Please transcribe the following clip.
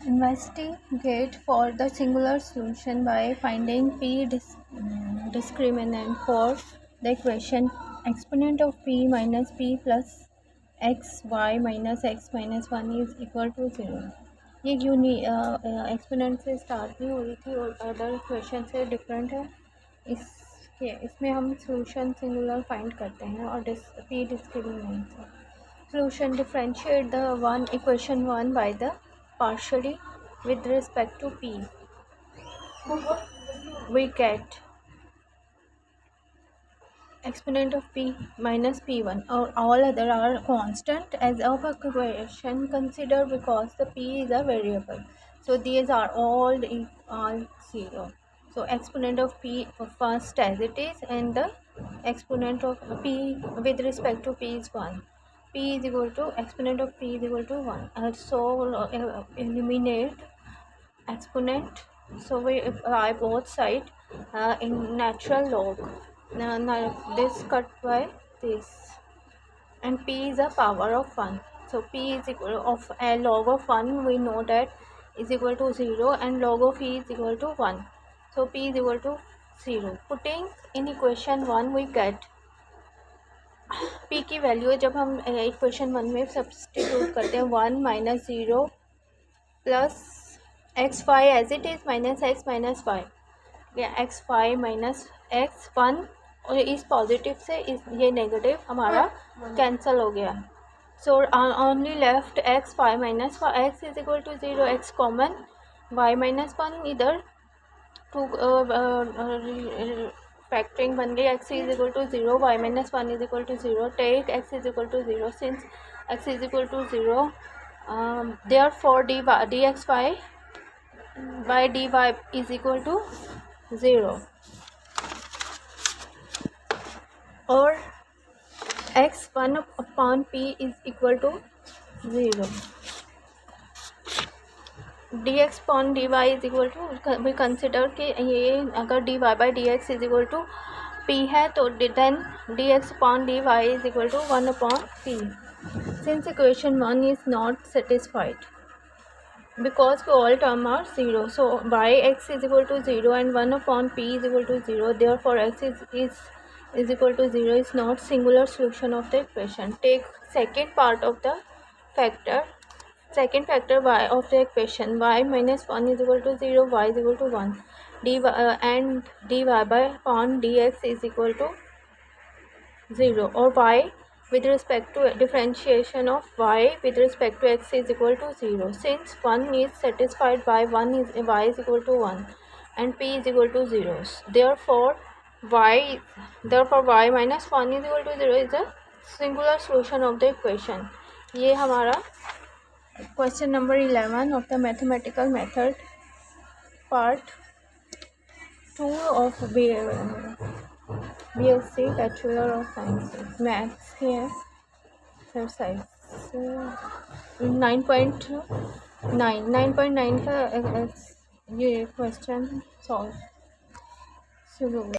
Investigate for the singular solution by finding p discriminant for the equation exponent of p minus p plus x y minus x minus 1 is equal to 0. ये exponent से start नहीं हो रही थी और other equation से different है। इसमें हम सॉल्यूशन सिंगुलर फाइंड करते हैं और p डिस्क्रिमिनेंट से solution differentiate the equation 1 by the partially with respect to p, we get exponent of p minus p1 or all other are constant as of equation consider because the p is a variable, so these are all 0. So exponent of p first as it is and the exponent of p with respect to p is 1. P is equal to exponent of p is equal to 1. So eliminate exponent, so we apply both sides in natural log. Now this cut by this, and p is a power of 1, so p is equal of a log of 1 we know that is equal to 0 and log of e is equal to 1, so p is equal to 0. Putting in equation 1 we get p की value जब हम equation 1 में substitute करते हैं 1 minus 0 plus x y as it is minus x minus y, या x y minus x 1 और इस positive से इस ये नेगेटिव हमारा कैंसिल हो गया. So only left x y minus x is equal to 0, x common, y minus 1 इधर टू फैक्टरिंग बन गई, x is equal to 0, y minus 1 is equal to 0, take x is equal to 0 since x is equal to 0, therefore d x y by d y is equal to 0 और x1 upon p is equal to 0. dx upon dy is equal to, we consider कि ये अगर dy by dx is equal to p है तो then dx upon dy is equal to 1 upon p. Since equation 1 is not satisfied because all terms are 0, so yx is equal to 0 and 1 upon p is equal to 0, therefore x is equal to 0 is not singular solution of the equation. Take second part of the second factor y of the equation, y minus 1 is equal to 0, y is equal to 1, and dy by upon dx is equal to 0, or y with respect to differentiation of y with respect to x is equal to 0. Since 1 is satisfied by 1 is y is equal to 1 and p is equal to 0, therefore y minus 1 is equal to 0 is a singular solution of the equation. ये हमारा question number 11 of the mathematical method part 2 of BSc Bachelor of Sciences Maths here exercise 9.9 का ये question solve शुरू